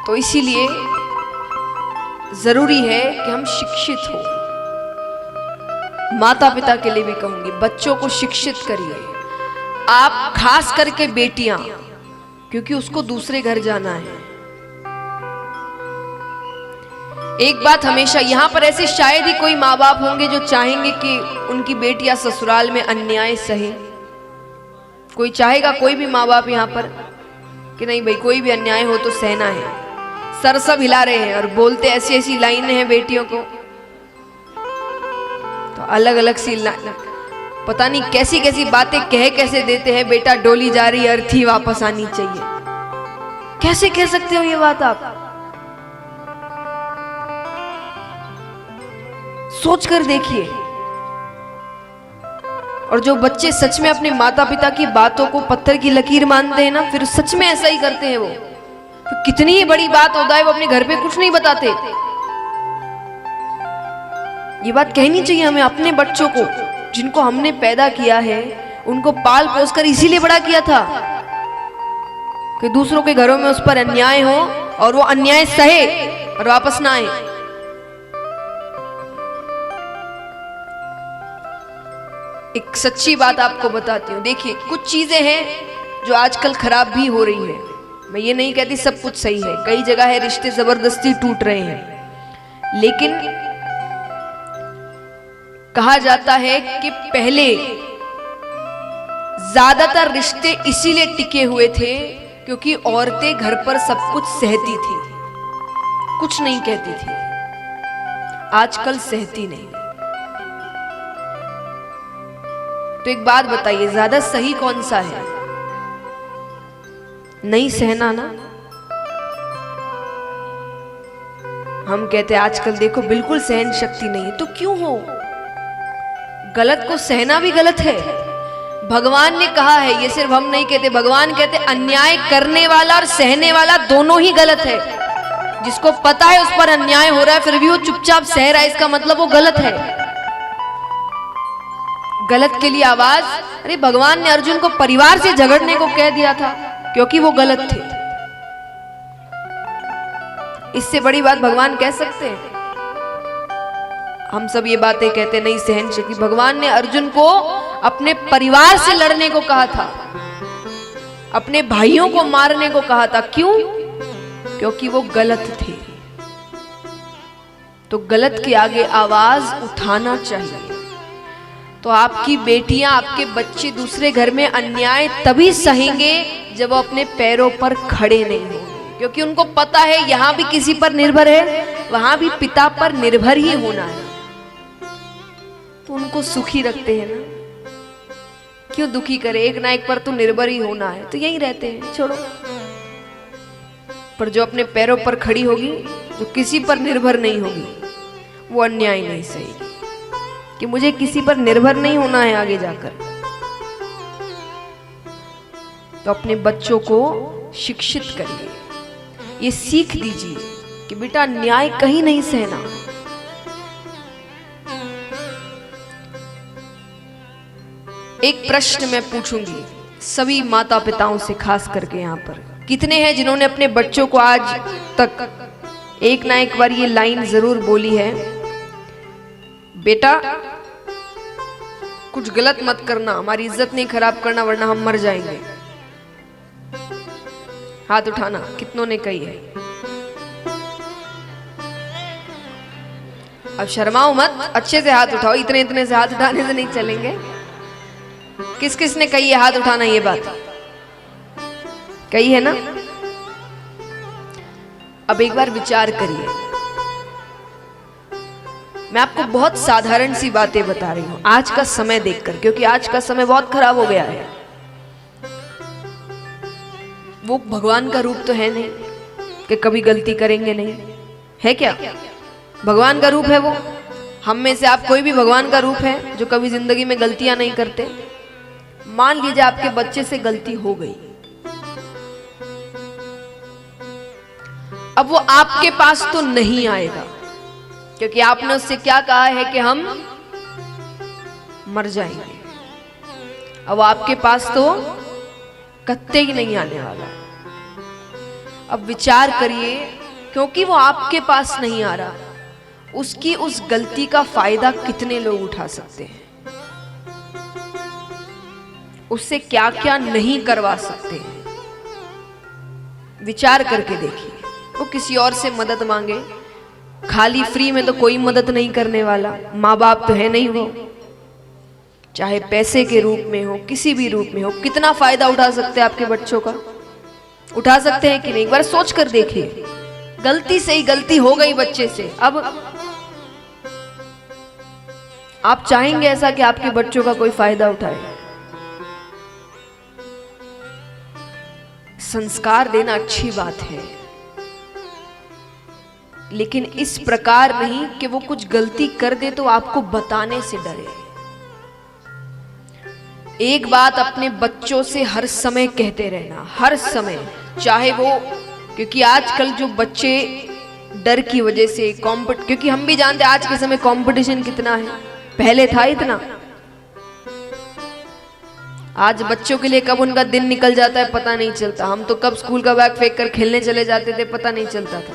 तो इसीलिए जरूरी है कि हम शिक्षित हो। माता पिता के लिए भी कहूंगी, बच्चों को शिक्षित करिए आप, खास करके बेटियां, क्योंकि उसको दूसरे घर जाना है। एक बात हमेशा, यहां पर ऐसे शायद ही कोई माँ बाप होंगे जो चाहेंगे कि उनकी बेटियां ससुराल में अन्याय सहे। कोई चाहेगा, कोई भी माँ बाप यहां पर, कि नहीं भाई कोई भी अन्याय हो तो सहना है। सर सब हिला रहे हैं और बोलते ऐसी ऐसी लाइनें हैं बेटियों को, तो अलग अलग सी पता नहीं कैसी कैसी बातें कह कैसे देते हैं। बेटा डोली जा रही, अर्थी वापस आनी चाहिए। कैसे कह सकते हो ये बात आप? सोच कर देखिए। और जो बच्चे सच में अपने माता पिता की बातों को पत्थर की लकीर मानते हैं ना, फिर सच में ऐसा ही करते हैं वो। तो कितनी ही बड़ी बात होता है, वो अपने घर पे कुछ नहीं बताते। ये बात कहनी चाहिए हमें अपने बच्चों को, जिनको हमने पैदा किया है, उनको पाल पोस कर इसीलिए बड़ा किया था कि दूसरों के घरों में उस पर अन्याय हो और वो अन्याय सहे और वापस ना आए। एक सच्ची बात आपको बताती हूँ। देखिए, कुछ चीजें हैं जो आजकल खराब भी हो रही है। मैं ये नहीं कहती सब कुछ सही है, कई जगह है रिश्ते जबरदस्ती टूट रहे हैं। लेकिन कहा जाता है कि पहले ज्यादातर रिश्ते इसीलिए टिके हुए थे क्योंकि औरतें घर पर सब कुछ सहती थी, कुछ नहीं कहती थी। आजकल सहती नहीं। तो एक बात बताइए, ज्यादा सही कौन सा है? नहीं सहना ना। हम कहते हैं आजकल देखो बिल्कुल सहन शक्ति नहीं है, तो क्यों हो? गलत को सहना भी गलत है। भगवान ने कहा है, ये सिर्फ हम नहीं कहते, भगवान कहते अन्याय करने वाला और सहने वाला दोनों ही गलत है। जिसको पता है उस पर अन्याय हो रहा है फिर भी वो चुपचाप सह रहा है, इसका मतलब वो गलत है। गलत के लिए आवाज, अरे भगवान ने अर्जुन को परिवार से झगड़ने को कह दिया था क्योंकि वो गलत थे। इससे बड़ी बात भगवान कह सकते हैं? हम सब ये बातें कहते नहीं सहन शक्ति। भगवान ने अर्जुन को अपने परिवार से लड़ने को कहा था, अपने भाइयों को मारने को कहा था। क्यों? क्योंकि वो गलत थे। तो गलत के आगे आवाज उठाना चाहिए। तो आपकी बेटियां, आपके बच्चे दूसरे घर में अन्याय तभी सहेंगे जब वो अपने पैरों पर खड़े नहीं होंगे, क्योंकि उनको पता है यहां भी किसी पर निर्भर है, वहां भी पिता पर निर्भर ही होना है। तो उनको सुखी रखते हैं ना, क्यों दुखी करे? एक ना एक पर तो निर्भर ही होना है, तो यहीं रहते हैं, छोड़ो। पर जो अपने पैरों पर खड़ी होगी, जो किसी पर निर्भर नहीं होगी, वो अन्याय नहीं सहेगी कि मुझे किसी पर निर्भर नहीं होना है आगे जाकर। तो अपने बच्चों को शिक्षित करिए, ये सीख दीजिए कि बेटा न्याय कहीं नहीं सहना। एक प्रश्न मैं पूछूंगी सभी माता पिताओं से, खास करके यहां पर कितने हैं जिन्होंने अपने बच्चों को आज तक एक ना एक बार ये लाइन जरूर बोली है, बेटा कुछ गलत मत करना, हमारी इज्जत नहीं खराब करना वरना हम मर जाएंगे। हाथ उठाना, कितनों ने कही है? अब शर्माओ मत, अच्छे से हाथ उठाओ, इतने इतने से हाथ उठाने से नहीं चलेंगे। किस किस ने कही है हाथ उठाना? ये बात कही है ना? अब एक बार विचार करिए। मैं आपको बहुत साधारण सी बातें बता रही हूं आज का समय देखकर, क्योंकि आज का समय बहुत खराब हो गया है। वो भगवान का रूप तो है नहीं कि कभी गलती करेंगे नहीं, है क्या? भगवान का रूप है वो। हम में से आप कोई भी भगवान का रूप है जो कभी जिंदगी में गलतियां नहीं करते। मान लीजिए आपके बच्चे से गलती हो गई, अब वो आपके पास तो नहीं आएगा क्योंकि आपने उससे क्या कहा है कि हम मर जाएंगे। अब आपके पास तो कत्ते ही नहीं आने वाला। अब विचार करिए, क्योंकि वो आपके पास नहीं आ रहा, उसकी उस गलती का फायदा कितने लोग उठा सकते हैं, उससे क्या क्या नहीं करवा सकते हैं। विचार करके देखिए। वो किसी और से मदद मांगे, खाली फ्री में तो कोई मदद नहीं करने वाला, माँ बाप तो है नहीं वो, चाहे पैसे के रूप में हो, किसी भी रूप में हो, कितना फायदा उठा सकते हैं आपके बच्चों का? उठा सकते हैं कि नहीं? एक बार सोच कर देखिए। गलती से ही गलती हो गई बच्चे से, अब आप चाहेंगे ऐसा कि आपके बच्चों का कोई फायदा उठाए? संस्कार देना अच्छी बात है, लेकिन इस प्रकार नहीं कि वो कुछ गलती कर दे तो आपको बताने से डरे। एक बात अपने बच्चों से हर समय कहते रहना, हर समय, चाहे वो, क्योंकि आजकल जो बच्चे डर की वजह से क्योंकि हम भी जानते हैं आज के समय कंपटीशन कितना है, पहले था इतना। आज बच्चों के लिए कब उनका दिन निकल जाता है पता नहीं चलता। हम तो कब स्कूल का बैग फेंक कर खेलने चले जाते थे, पता नहीं चलता था।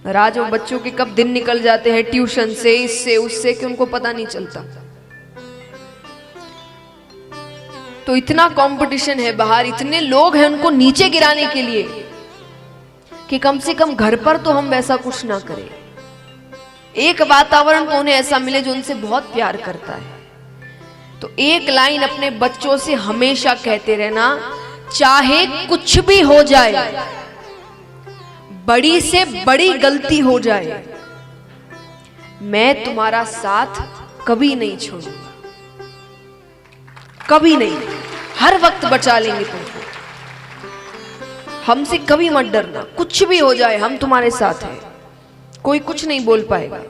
और आज वो बच्चों के कब दिन निकल जाते हैं ट्यूशन से, इससे उससे, कि उनको पता नहीं चलता। तो इतना कंपटीशन है बाहर, इतने लोग हैं उनको नीचे गिराने के लिए कि कम से कम घर पर तो हम वैसा कुछ ना करें। एक वातावरण तो उन्हें ऐसा मिले जो उनसे बहुत प्यार करता है। तो एक लाइन अपने बच्चों से हमेशा कहते रहना, चाहे कुछ भी हो जाए, बड़ी से बड़ी गलती हो जाए, मैं तुम्हारा साथ कभी नहीं छोड़ूंगा, कभी नहीं, हर वक्त बचा लेंगे तुमको, हमसे कभी मत डरना, कुछ भी हो जाए हम तुम्हारे साथ हैं, कोई कुछ नहीं बोल पाएगा।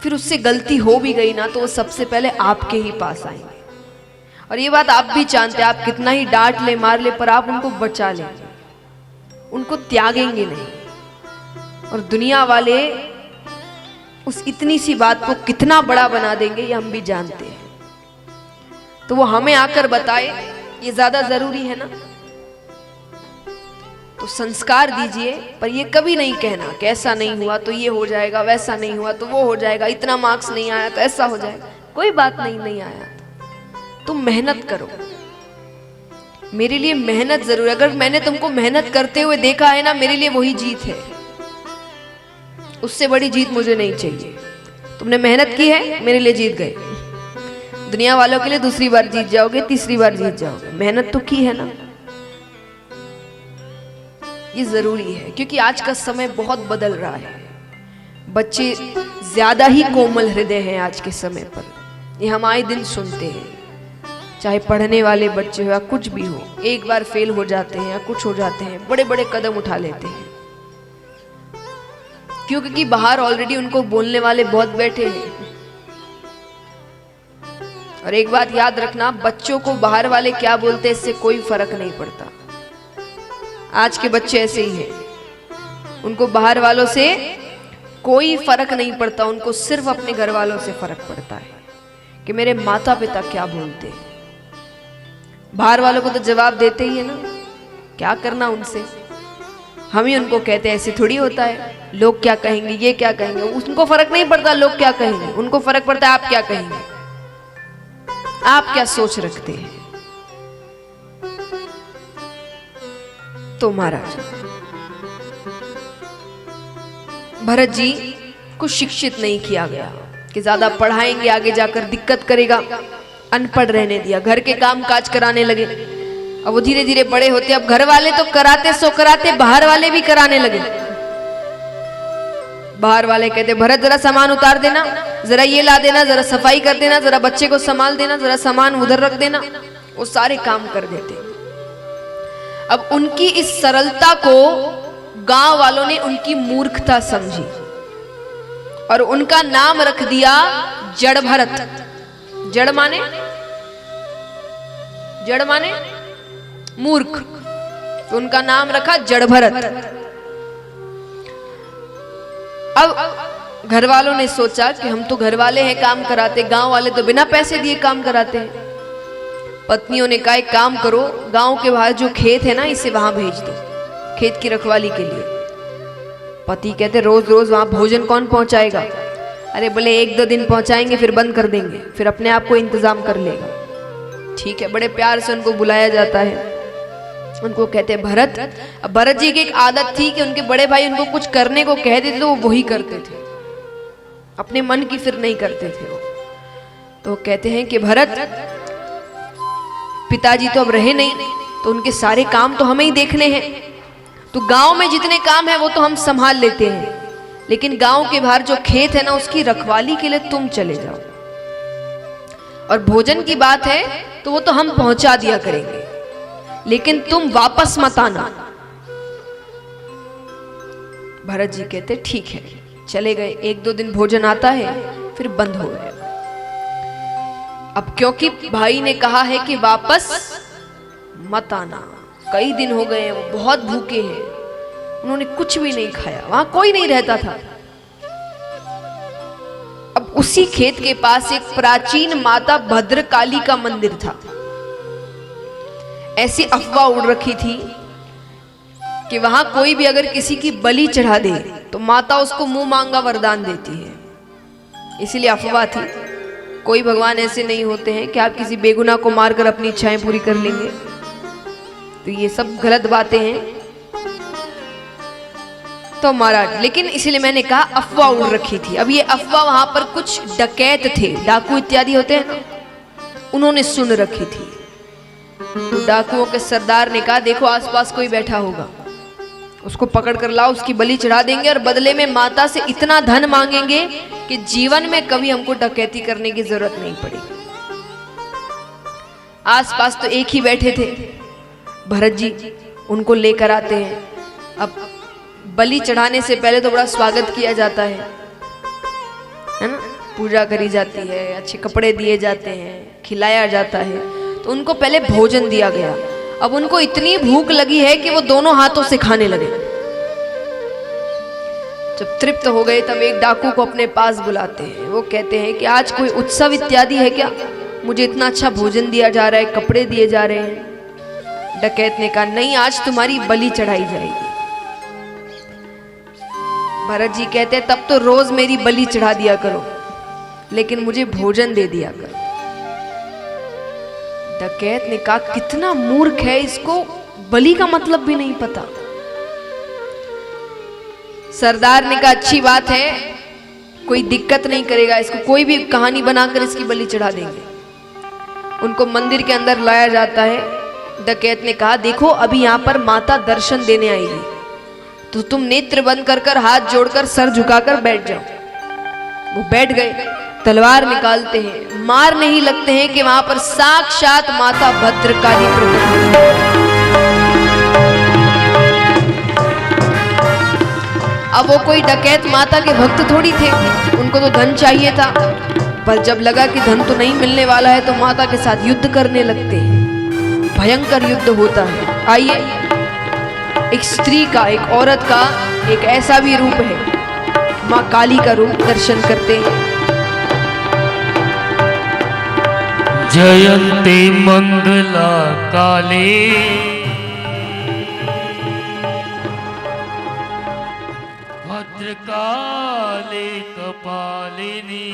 फिर उससे गलती हो भी गई ना तो वो सबसे पहले आपके ही पास आएंगे। और ये बात आप भी जानते हैं, आप कितना ही डांट ले मार ले, पर आप उनको बचा लेंगे, उनको त्यागेंगे नहीं। और दुनिया वाले उस इतनी सी बात को कितना बड़ा बना देंगे ये हम भी जानते हैं। तो वो हमें आकर बताए, ये ज्यादा जरूरी है ना। तो संस्कार दीजिए, पर ये कभी नहीं कहना कि ऐसा नहीं हुआ तो ये हो जाएगा, वैसा नहीं हुआ तो वो हो जाएगा, इतना मार्क्स नहीं आया तो ऐसा हो जाएगा। कोई बात नहीं, नहीं आया तो तुम मेहनत करो, मेरे लिए मेहनत जरूर है। अगर मैंने तुमको मेहनत करते हुए देखा है ना, मेरे लिए वही जीत है, उससे बड़ी जीत मुझे नहीं चाहिए। तुमने मेहनत की है, मेरे लिए जीत गए। दुनिया वालों के लिए दूसरी बार जीत जाओगे, तीसरी बार जीत जाओगे, मेहनत तो की है ना। ये जरूरी है, क्योंकि आज का समय बहुत बदल रहा है। बच्चे ज्यादा ही कोमल हृदय हैं आज के समय पर, ये हम आए दिन सुनते हैं। चाहे पढ़ने वाले बच्चे हो या कुछ भी हो, एक बार फेल हो जाते हैं या कुछ हो जाते हैं, बड़े बड़े कदम उठा लेते हैं। क्योंकि बाहर ऑलरेडी उनको बोलने वाले बहुत बैठे हैं। और एक बात याद रखना, बच्चों को बाहर वाले क्या बोलते हैं इससे कोई फर्क नहीं पड़ता। आज के बच्चे ऐसे ही हैं, उनको बाहर वालों से कोई फर्क नहीं पड़ता, उनको सिर्फ अपने घर वालों से फर्क पड़ता है कि मेरे माता पिता क्या बोलते हैं। बाहर वालों को तो जवाब देते ही है ना, क्या करना उनसे। हम ही उनको कहते हैं ऐसे थोड़ी होता है, लोग क्या कहेंगे, ये क्या कहेंगे। उनको फर्क नहीं पड़ता लोग क्या कहेंगे, उनको फर्क पड़ता है आप क्या कहेंगे, आप क्या सोच रखते हैं। तो महाराज भरत जी को शिक्षित नहीं किया गया कि ज्यादा पढ़ाएंगे आगे जाकर दिक्कत करेगा, अनपढ़ रहने दिया। घर के काम काज कराने लगे। अब वो धीरे धीरे बड़े होते, अब घर वाले तो कराते सो कराते, बाहर वाले भी कराने लगे। बाहर वाले कहते भरत जरा सामान उतार देना, जरा ये ला देना, जरा सफाई कर देना, जरा बच्चे को संभाल देना, जरा सामान उधर रख देना। वो सारे काम कर देते। अब उनकी इस सरलता को गांव वालों ने उनकी मूर्खता समझी और उनका नाम रख दिया जड़ भरत। जड़ माने, जड़ माने मूर्ख, तो उनका नाम रखा जड़ भरत। अब घर वालों ने सोचा कि हम तो घर वाले हैं काम कराते, गांव वाले तो बिना पैसे दिए काम कराते हैं। पत्नियों ने कहा एक काम करो, गांव के बाहर जो खेत है ना इसे वहां भेज दो खेत की रखवाली के लिए। पति कहते रोज रोज वहां भोजन कौन पहुंचाएगा? अरे बोले 1-2 दिन पहुंचाएंगे फिर बंद कर देंगे, फिर अपने आप को इंतजाम कर लेगा। ठीक है, बड़े प्यार से उनको बुलाया जाता है। उनको कहते हैं भरत। अब भरत जी की एक आदत थी कि उनके बड़े भाई उनको कुछ करने को कह देते तो वो वही करते थे, अपने मन की फिर नहीं करते थे वो। तो कहते हैं कि भरत, पिताजी तो अब रहे नहीं, तो उनके सारे काम तो हमें ही देखने हैं। तो गांव में जितने काम है वो तो हम संभाल लेते हैं, लेकिन गांव के बाहर जो खेत है ना उसकी रखवाली के लिए तुम चले जाओ। और भोजन की बात है तो वो तो हम पहुंचा दिया करेंगे, लेकिन तुम वापस मत आना। भरत जी कहते ठीक है, चले गए। 1-2 दिन भोजन आता है फिर बंद हो गया। अब क्योंकि भाई ने कहा है कि वापस मत आना, कई दिन हो गए हैं, वो बहुत भूखे हैं, उन्होंने कुछ भी नहीं खाया, वहां कोई नहीं रहता था। अब उसी खेत के पास एक प्राचीन माता भद्रकाली का मंदिर था। ऐसी अफवाह उड़ रखी थी कि वहां कोई भी अगर किसी की बलि चढ़ा दे तो माता उसको मुंह मांगा वरदान देती है, इसीलिए अफवाह थी। कोई भगवान ऐसे नहीं होते हैं कि आप किसी बेगुनाह को मारकर अपनी इच्छाएं पूरी कर लेंगे, तो ये सब गलत बातें हैं। तो महाराज, लेकिन इसीलिए मैंने कहा अफवाह उड़ रखी थी। अब ये अफवाह वहां पर कुछ डकैत थे, डाकू इत्यादि होते हैं ना, उन्होंने सुन रखी थी। तो डाकुओं के सरदार ने कहा देखो आसपास कोई बैठा होगा, उसको पकड़ कर लाओ, उसकी बलि चढ़ा देंगे और बदले में माता से इतना धन मांगेंगे कि जीवन में कभी हमको डकैती करने की जरूरत नहीं पड़ेगी। आसपास तो एक ही बैठे थे, भरत जी उनको लेकर आते हैं। अब बलि चढ़ाने से पहले तो बड़ा स्वागत किया जाता है ना, पूजा करी जाती है, अच्छे कपड़े दिए जाते हैं, खिलाया जाता है। तो उनको पहले भोजन दिया गया। अब उनको इतनी भूख लगी है कि वो दोनों हाथों से खाने लगे। जब तृप्त हो गए तब एक डाकू को अपने पास बुलाते हैं। वो कहते हैं कि आज कोई उत्सव इत्यादि है क्या? मुझे इतना अच्छा भोजन दिया जा रहा है, कपड़े दिए जा रहे हैं। डकैत ने कहा नहीं, आज तुम्हारी बलि चढ़ाई जाएगी। भरत जी कहते हैं तब तो रोज मेरी बलि चढ़ा दिया करो, लेकिन मुझे भोजन दे दिया करो। डकैत ने कहा कितना मूर्ख है, इसको बलि का मतलब भी नहीं पता। सरदार ने कहा अच्छी बात है, कोई दिक्कत नहीं करेगा, इसको कोई भी कहानी बनाकर इसकी बलि चढ़ा देंगे। उनको मंदिर के अंदर लाया जाता है। डकैत ने कहा देखो अभी यहाँ पर माता दर्शन देने आएगी, तो तुम नेत्र बंद कर कर हाथ जोड़कर सर झुकाकर बैठ जाओ। वो बैठ गए, तलवार निकालते हैं, मार नहीं लगते हैं कि वहां पर साक्षात माता भद्रकाली प्रकट हुई। अब वो कोई डकैत माता के भक्त थोड़ी थे, उनको तो धन चाहिए था। पर जब लगा कि धन तो नहीं मिलने वाला है तो माता के साथ युद्ध करने लगते हैं। भयंकर युद्ध होता है। आइए, एक स्त्री का, एक औरत का एक ऐसा भी रूप है, माँ काली का रूप दर्शन करते हैं। जयंती मंगला काली भद्रकाली कपालिनी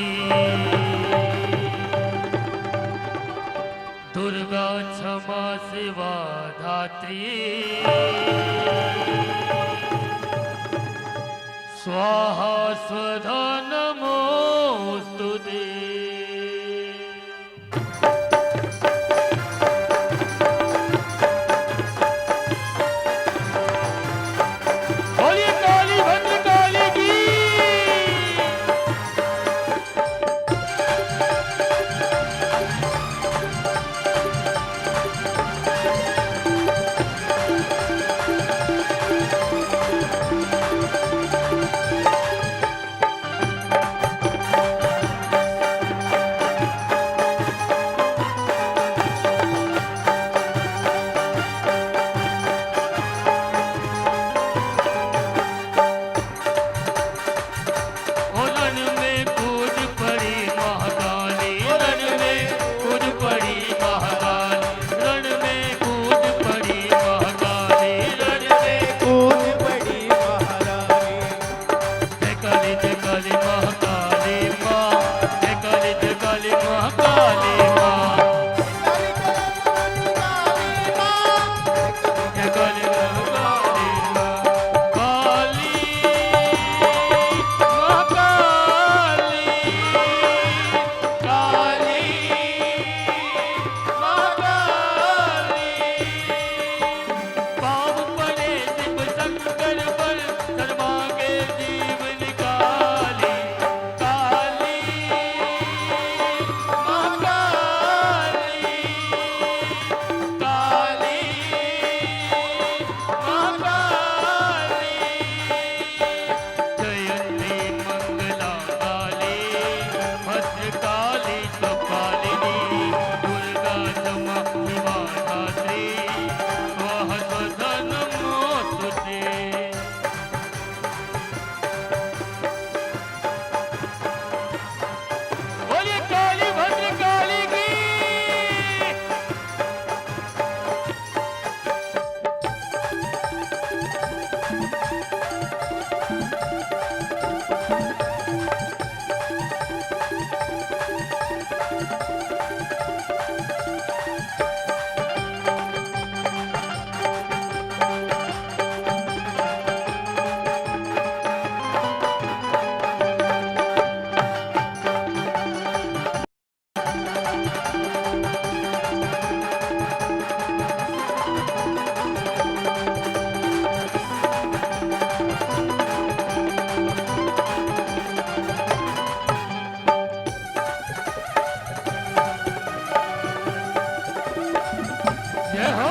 दुर्गा क्षमा शिवा धात्री स्वाहा स्वधा नमोस्तुते। जय हो।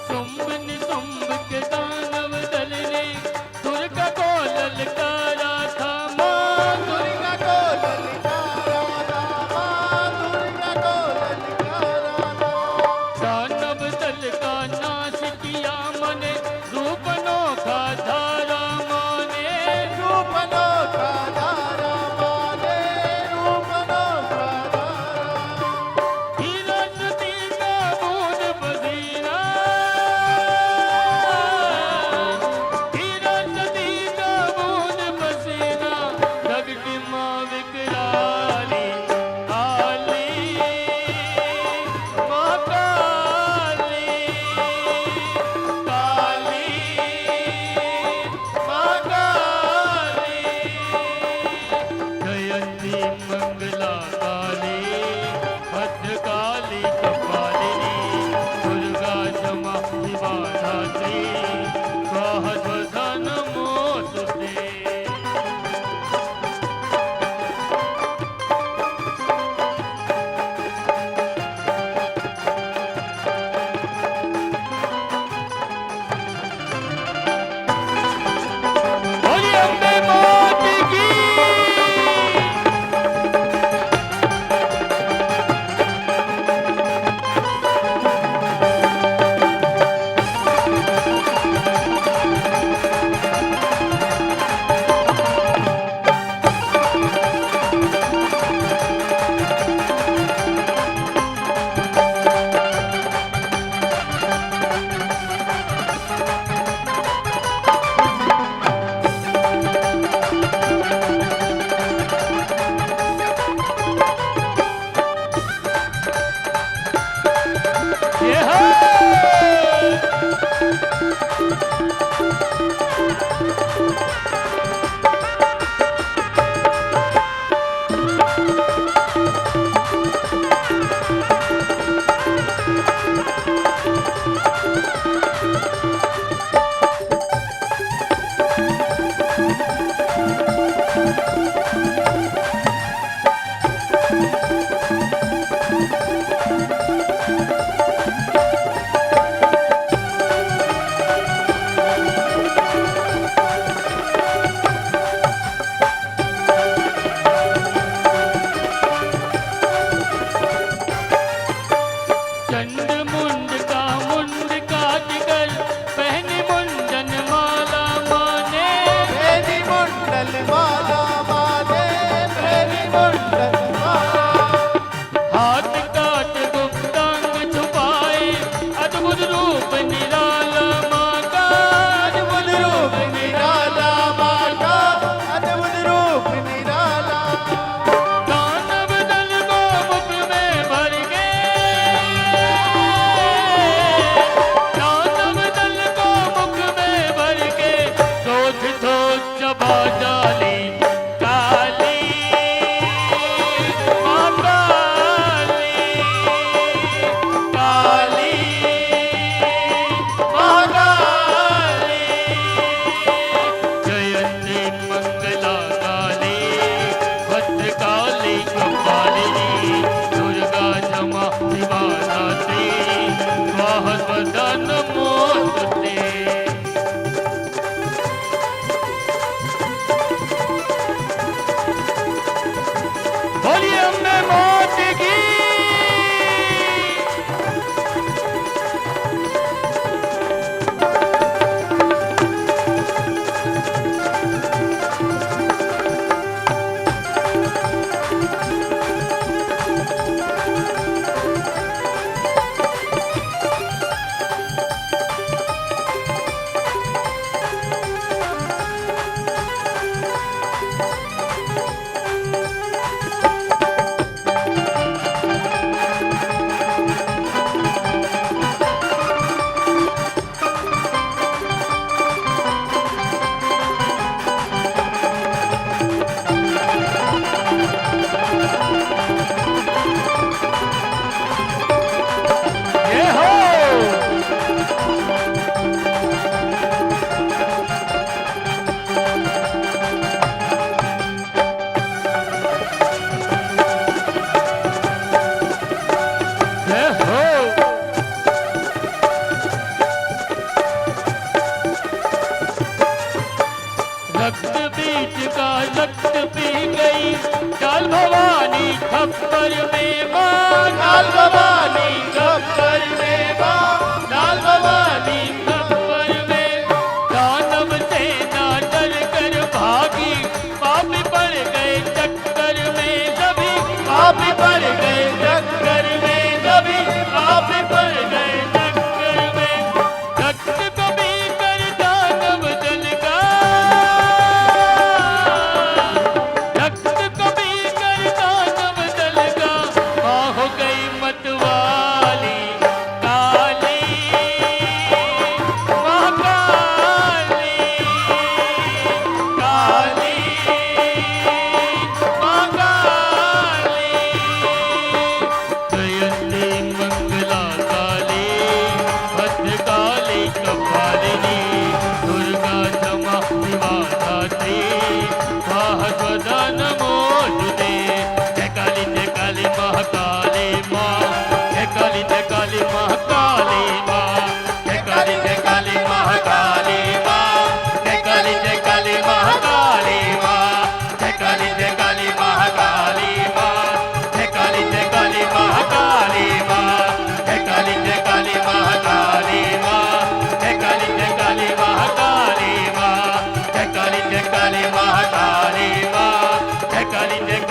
शुंभ निशुंभ के दानव दल ने दुर्गा को ललकारा था, मां दुर्गा को ललकारा था, मां दुर्गा को ललकारा था। दानव दल का नाश किया मने रूप अनोखा धारा माने, रूप अनोखा धारा माने, रूप अनोखा धारा। हीरा सती का बूंद बजीरा, हीरा सती का बूंद बजीरा, जगती मां विकराली काली, मां काली काली, मां काली। जयंती मंगला काली, भद्रकाली कपालिनी, दुर्गा क्षमा शिवा धात्री, स्वाहा स्वधा नमोस्तुते। बोलिए अम्बे मात की। ये हो। चंड मुंड का मुंड काट कर पहनी मुंडन माला माने, मेरी मुंडल माला माने, मेरी मुंडल माला। हाथ काट गुप्तांग छुपाए, अद्भुत रूप निराला माँ का, अद्भुत रूप निराला माँ का, अद्भुत रूप निराला। दानव दल को मुख में भर के, दानव दल को मुख में भर के, सोच सोच चबा डाली काली, माँ काली काली, माँ काली। जयंती मंगला काली, भद्रकाली कपालिनी, दुर्गा क्षमा शिवा धात्री, स्वाहा स्वधा नमोस्तुते। बोलिए अम्बे मात की।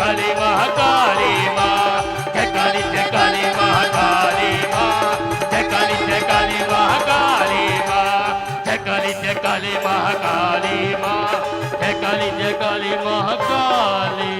काली महाकाली माँ, जय काली महाकाली माँ, जय काली महाकाली माँ, जय काली महाकाली माँ, जय काली महाकाली।